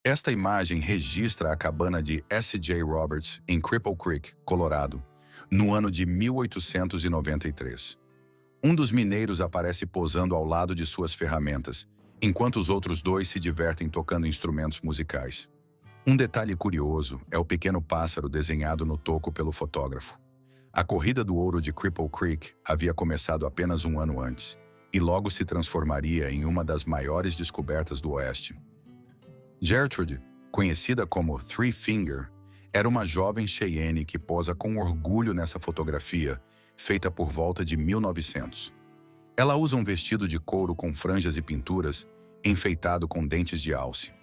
Esta imagem registra a cabana de S.J. Roberts em Cripple Creek, Colorado, no ano de 1893. Um dos mineiros aparece posando ao lado de suas ferramentas, enquanto os outros dois se divertem tocando instrumentos musicais. Um detalhe curioso é o pequeno pássaro desenhado no toco pelo fotógrafo. A corrida do ouro de Cripple Creek havia começado apenas um ano antes, e logo se transformaria em uma das maiores descobertas do Oeste. Gertrude, conhecida como Three Finger, era uma jovem Cheyenne que posa com orgulho nessa fotografia, feita por volta de 1900. Ela usa um vestido de couro com franjas e pinturas, enfeitado com dentes de alce.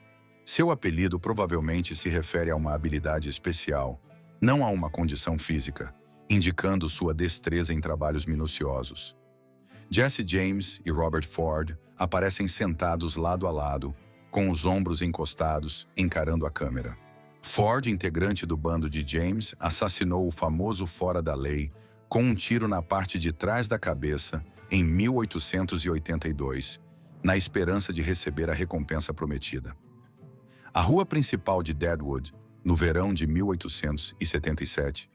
Seu apelido provavelmente se refere a uma habilidade especial, não a uma condição física, indicando sua destreza em trabalhos minuciosos. Jesse James e Robert Ford aparecem sentados lado a lado, com os ombros encostados, encarando a câmera. Ford, integrante do bando de James, assassinou o famoso fora da lei com um tiro na parte de trás da cabeça em 1882, na esperança de receber a recompensa prometida. A rua principal de Deadwood, no verão de 1877,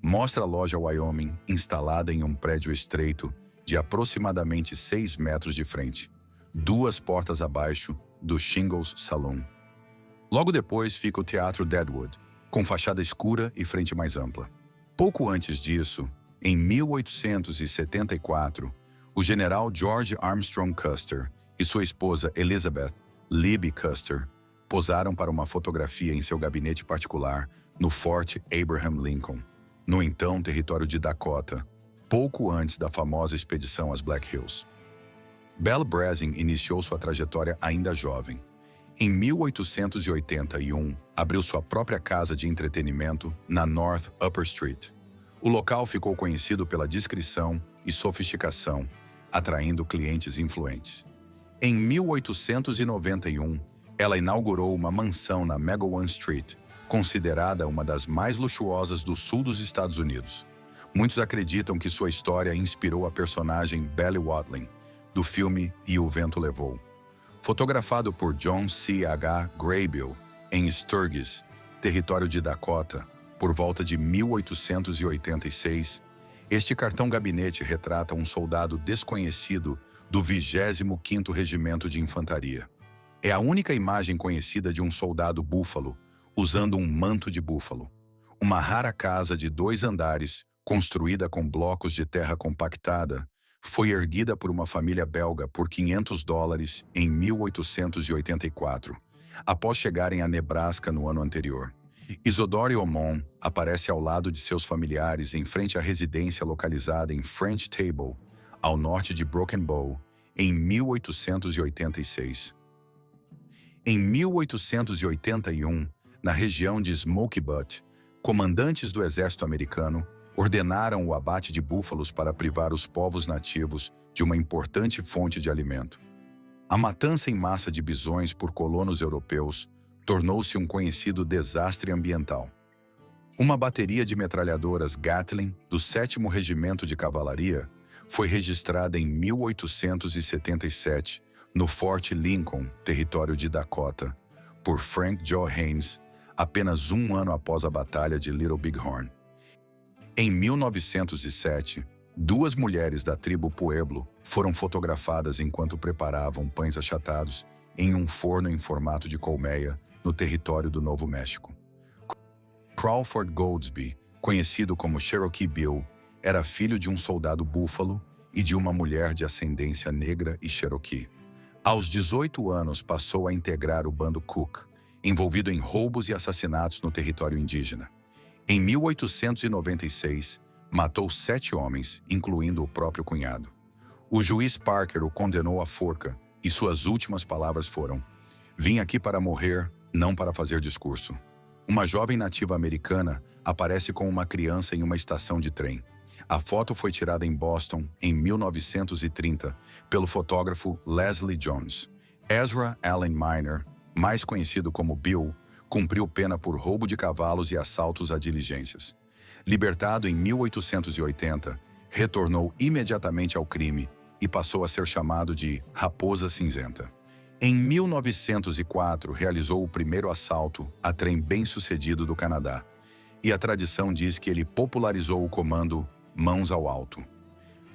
mostra a loja Wyoming instalada em um prédio estreito de aproximadamente 6 metros de frente, 2 portas abaixo do Shingles Saloon. Logo depois fica o Teatro Deadwood, com fachada escura e frente mais ampla. Pouco antes disso, em 1874, o general George Armstrong Custer e sua esposa Elizabeth Libby Custer posaram para uma fotografia em seu gabinete particular no Forte Abraham Lincoln, no então território de Dakota, pouco antes da famosa expedição às Black Hills. Belle Brezing iniciou sua trajetória ainda jovem. Em 1881, abriu sua própria casa de entretenimento na North Upper Street. O local ficou conhecido pela discrição e sofisticação, atraindo clientes influentes. Em 1891, ela inaugurou uma mansão na Megowan Street, considerada uma das mais luxuosas do sul dos Estados Unidos. Muitos acreditam que sua história inspirou a personagem Belle Watling, do filme E o Vento Levou. Fotografado por John C. H. Graybill em Sturgis, território de Dakota, por volta de 1886, este cartão-gabinete retrata um soldado desconhecido do 25º Regimento de Infantaria. É a única imagem conhecida de um soldado búfalo usando um manto de búfalo. Uma rara casa de 2 andares, construída com blocos de terra compactada, foi erguida por uma família belga por $500 em 1884, após chegarem a Nebraska no ano anterior. Isidore Aumont aparece ao lado de seus familiares em frente à residência localizada em French Table, ao norte de Broken Bow, em 1886. Em 1881, na região de Smoky Butte, comandantes do exército americano ordenaram o abate de búfalos para privar os povos nativos de uma importante fonte de alimento. A matança em massa de bisões por colonos europeus tornou-se um conhecido desastre ambiental. Uma bateria de metralhadoras Gatling do 7º Regimento de Cavalaria foi registrada em 1877 no Forte Lincoln, território de Dakota, por Frank Joe Haynes, apenas um ano após a Batalha de Little Bighorn. Em 1907, 2 mulheres da tribo Pueblo foram fotografadas enquanto preparavam pães achatados em um forno em formato de colmeia no território do Novo México. Crawford Goldsby, conhecido como Cherokee Bill, era filho de um soldado búfalo e de uma mulher de ascendência negra e Cherokee. Aos 18 anos passou a integrar o bando Cook, envolvido em roubos e assassinatos no território indígena. Em 1896, matou 7 homens, incluindo o próprio cunhado. O juiz Parker o condenou à forca e suas últimas palavras foram: "Vim aqui para morrer, não para fazer discurso." Uma jovem nativa americana aparece com uma criança em uma estação de trem. A foto foi tirada em Boston em 1930 pelo fotógrafo Leslie Jones. Ezra Allen Miner, mais conhecido como Bill, cumpriu pena por roubo de cavalos e assaltos a diligências. Libertado em 1880, retornou imediatamente ao crime e passou a ser chamado de Raposa Cinzenta. Em 1904, realizou o primeiro assalto a trem bem-sucedido do Canadá, e a tradição diz que ele popularizou o comando mãos ao alto.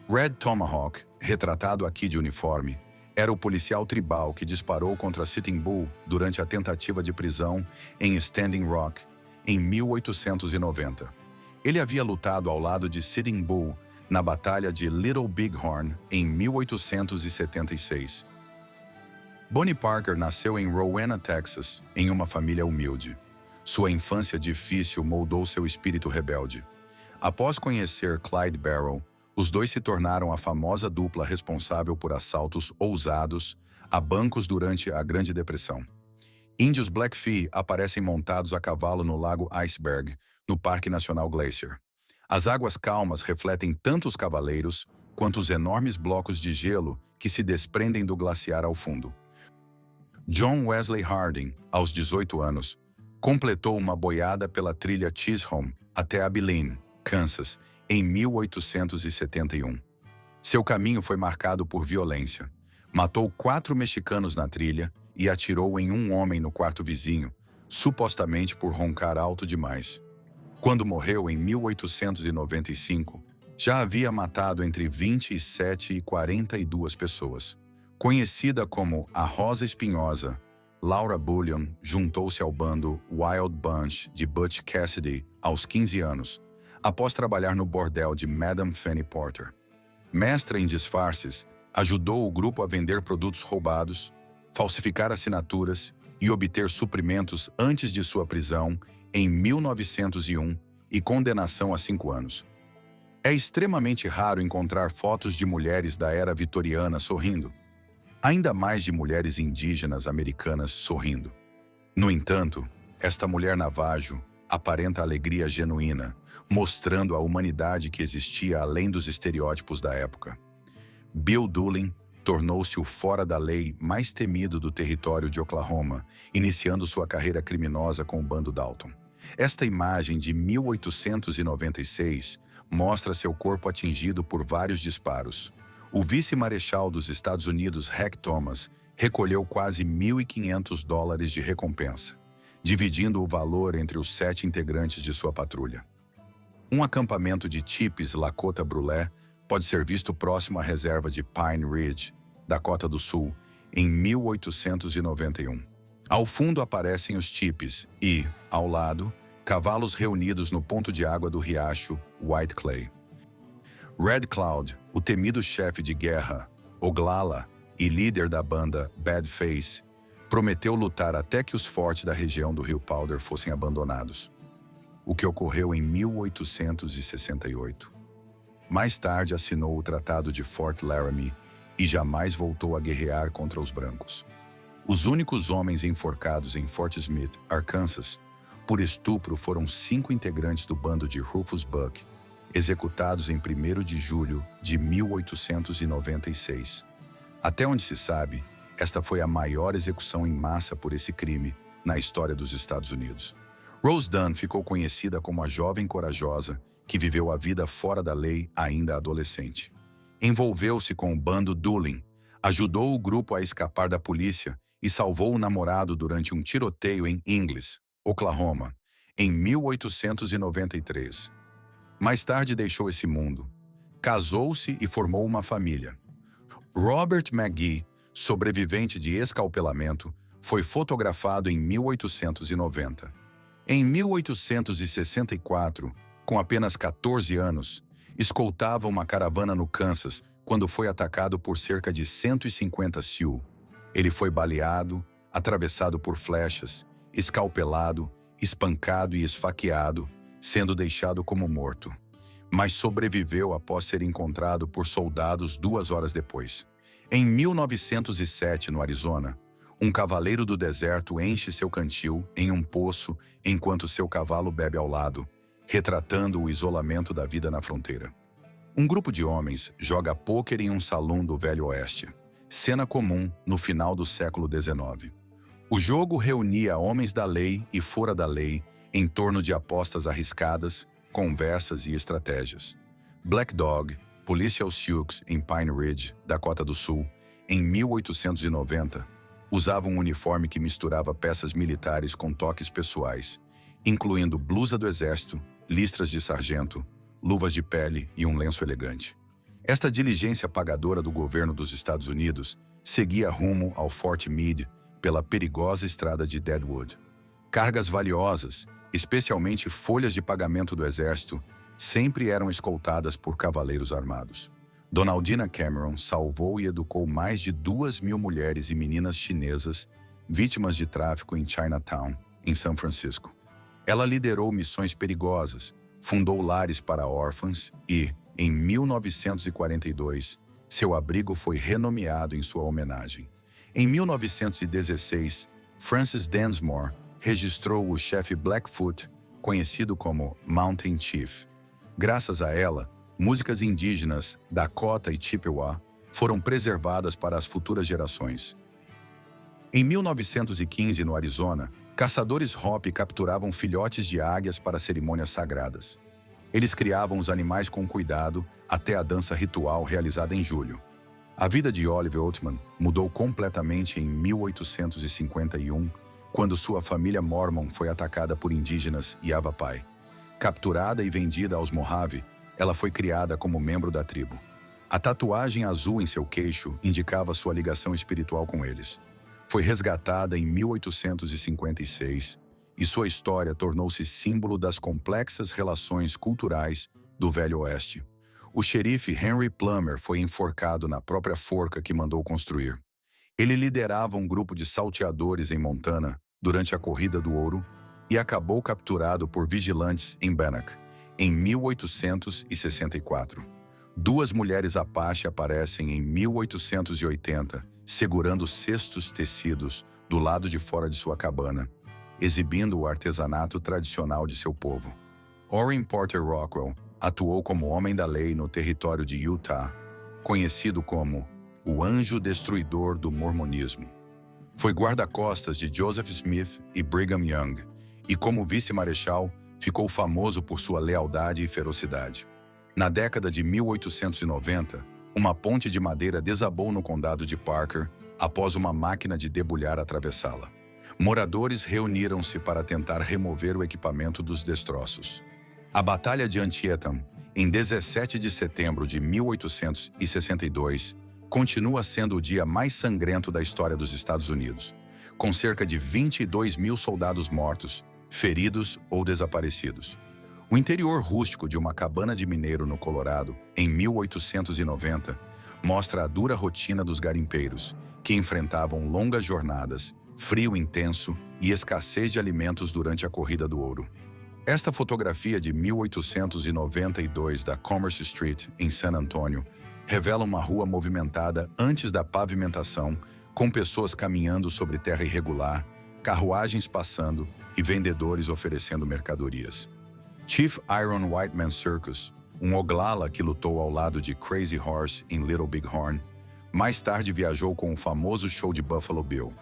Red Tomahawk, retratado aqui de uniforme, era o policial tribal que disparou contra Sitting Bull durante a tentativa de prisão em Standing Rock, em 1890. Ele havia lutado ao lado de Sitting Bull na Batalha de Little Bighorn, em 1876. Bonnie Parker nasceu em Rowena, Texas, em uma família humilde. Sua infância difícil moldou seu espírito rebelde. Após conhecer Clyde Barrow, os dois se tornaram a famosa dupla responsável por assaltos ousados a bancos durante a Grande Depressão. Índios Blackfeet aparecem montados a cavalo no Lago Iceberg, no Parque Nacional Glacier. As águas calmas refletem tanto os cavaleiros quanto os enormes blocos de gelo que se desprendem do glaciar ao fundo. John Wesley Harding, aos 18 anos, completou uma boiada pela trilha Chisholm até Abilene, Kansas, em 1871. Seu caminho foi marcado por violência. Matou 4 mexicanos na trilha e atirou em um homem no quarto vizinho, supostamente por roncar alto demais. Quando morreu em 1895, já havia matado entre 27 e 42 pessoas. Conhecida como a Rosa Espinhosa, Laura Bullion juntou-se ao bando Wild Bunch de Butch Cassidy aos 15 anos, após trabalhar no bordel de Madame Fanny Porter. Mestra em disfarces, ajudou o grupo a vender produtos roubados, falsificar assinaturas e obter suprimentos antes de sua prisão em 1901 e condenação a 5 anos. É extremamente raro encontrar fotos de mulheres da era vitoriana sorrindo, ainda mais de mulheres indígenas americanas sorrindo. No entanto, esta mulher Navajo aparenta alegria genuína, mostrando a humanidade que existia além dos estereótipos da época. Bill Doolin tornou-se o fora da lei mais temido do território de Oklahoma, iniciando sua carreira criminosa com o bando Dalton. Esta imagem de 1896 mostra seu corpo atingido por vários disparos. O vice-marechal dos Estados Unidos, Hack Thomas, recolheu quase $1.500 de recompensa, dividindo o valor entre os 7 integrantes de sua patrulha. Um acampamento de tipis Lakota Brulé pode ser visto próximo à reserva de Pine Ridge, Dakota do Sul, em 1891. Ao fundo aparecem os tipis e, ao lado, cavalos reunidos no ponto de água do riacho White Clay. Red Cloud, o temido chefe de guerra, Oglala, e líder da banda Bad Face, prometeu lutar até que os fortes da região do Rio Powder fossem abandonados, o que ocorreu em 1868. Mais tarde assinou o Tratado de Fort Laramie e jamais voltou a guerrear contra os brancos. Os únicos homens enforcados em Fort Smith, Arkansas, por estupro foram 5 integrantes do bando de Rufus Buck, executados em 1º de julho de 1896. Até onde se sabe, esta foi a maior execução em massa por esse crime na história dos Estados Unidos. Rose Dunn ficou conhecida como a jovem corajosa que viveu a vida fora da lei ainda adolescente. Envolveu-se com o bando Doolin, ajudou o grupo a escapar da polícia e salvou o namorado durante um tiroteio em Ingles, Oklahoma, em 1893. Mais tarde deixou esse mundo. Casou-se e formou uma família. Robert McGee, sobrevivente de escalpelamento, foi fotografado em 1890. Em 1864, com apenas 14 anos, escoltava uma caravana no Kansas quando foi atacado por cerca de 150 Sioux. Ele foi baleado, atravessado por flechas, escalpelado, espancado e esfaqueado, sendo deixado como morto. Mas sobreviveu após ser encontrado por soldados 2 horas depois. Em 1907, no Arizona, um cavaleiro do deserto enche seu cantil em um poço enquanto seu cavalo bebe ao lado, retratando o isolamento da vida na fronteira. Um grupo de homens joga pôquer em um salão do Velho Oeste, cena comum no final do século XIX. O jogo reunia homens da lei e fora da lei em torno de apostas arriscadas, conversas e estratégias. Black Dog, Policial Sioux em Pine Ridge, Dakota do Sul, em 1890, Usava um uniforme que misturava peças militares com toques pessoais, incluindo blusa do exército, listras de sargento, luvas de pele e um lenço elegante. Esta diligência pagadora do governo dos Estados Unidos seguia rumo ao Fort Meade pela perigosa estrada de Deadwood. Cargas valiosas, especialmente folhas de pagamento do exército, sempre eram escoltadas por cavaleiros armados. Donaldina Cameron salvou e educou mais de 2.000 mulheres e meninas chinesas vítimas de tráfico em Chinatown, em São Francisco. Ela liderou missões perigosas, fundou lares para órfãs e, em 1942, seu abrigo foi renomeado em sua homenagem. Em 1916, Frances Densmore registrou o chefe Blackfoot, conhecido como Mountain Chief. Graças a ela, músicas indígenas Dakota e Chippewa foram preservadas para as futuras gerações. Em 1915, no Arizona, caçadores Hopi capturavam filhotes de águias para cerimônias sagradas. Eles criavam os animais com cuidado até a dança ritual realizada em julho. A vida de Olive Oatman mudou completamente em 1851, quando sua família Mormon foi atacada por indígenas Yavapai. Capturada e vendida aos Mojave, ela foi criada como membro da tribo. A tatuagem azul em seu queixo indicava sua ligação espiritual com eles. Foi resgatada em 1856 e sua história tornou-se símbolo das complexas relações culturais do Velho Oeste. O xerife Henry Plummer foi enforcado na própria forca que mandou construir. Ele liderava um grupo de salteadores em Montana durante a Corrida do Ouro e acabou capturado por vigilantes em Bannock, em 1864. Duas mulheres Apache aparecem em 1880, segurando cestos tecidos do lado de fora de sua cabana, exibindo o artesanato tradicional de seu povo. Orrin Porter Rockwell atuou como homem da lei no território de Utah, conhecido como o Anjo Destruidor do Mormonismo. Foi guarda-costas de Joseph Smith e Brigham Young, e como vice-marechal, ficou famoso por sua lealdade e ferocidade. Na década de 1890, uma ponte de madeira desabou no condado de Parker após uma máquina de debulhar atravessá-la. Moradores reuniram-se para tentar remover o equipamento dos destroços. A Batalha de Antietam, em 17 de setembro de 1862, continua sendo o dia mais sangrento da história dos Estados Unidos, com cerca de 22.000 soldados mortos, feridos ou desaparecidos. O interior rústico de uma cabana de mineiro no Colorado, em 1890, mostra a dura rotina dos garimpeiros, que enfrentavam longas jornadas, frio intenso e escassez de alimentos durante a Corrida do Ouro. Esta fotografia de 1892 da Commerce Street, em San Antônio, revela uma rua movimentada antes da pavimentação, com pessoas caminhando sobre terra irregular, carruagens passando e vendedores oferecendo mercadorias. Chief Iron White Man Circus, um Oglala que lutou ao lado de Crazy Horse em Little Big Horn, mais tarde viajou com o famoso show de Buffalo Bill.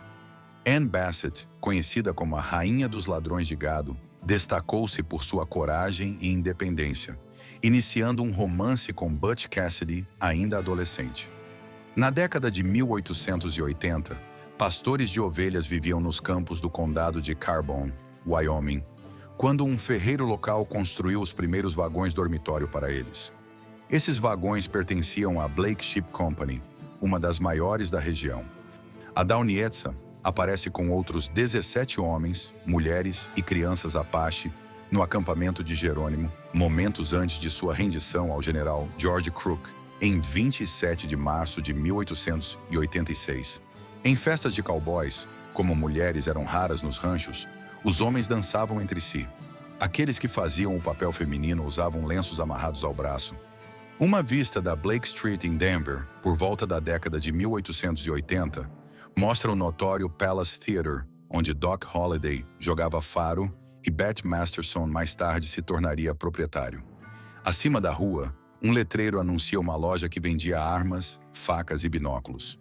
Ann Bassett, conhecida como a Rainha dos Ladrões de Gado, destacou-se por sua coragem e independência, iniciando um romance com Butch Cassidy, ainda adolescente. Na década de 1880, pastores de ovelhas viviam nos campos do condado de Carbon, Wyoming, quando um ferreiro local construiu os primeiros vagões dormitório para eles. Esses vagões pertenciam à Blake Ship Company, uma das maiores da região. A Downietza aparece com outros 17 homens, mulheres e crianças Apache no acampamento de Jerônimo, momentos antes de sua rendição ao general George Crook, em 27 de março de 1886. Em festas de cowboys, como mulheres eram raras nos ranchos, os homens dançavam entre si. Aqueles que faziam o papel feminino usavam lenços amarrados ao braço. Uma vista da Blake Street em Denver, por volta da década de 1880, mostra o notório Palace Theater, onde Doc Holliday jogava faro e Bette Masterson mais tarde se tornaria proprietário. Acima da rua, um letreiro anuncia uma loja que vendia armas, facas e binóculos.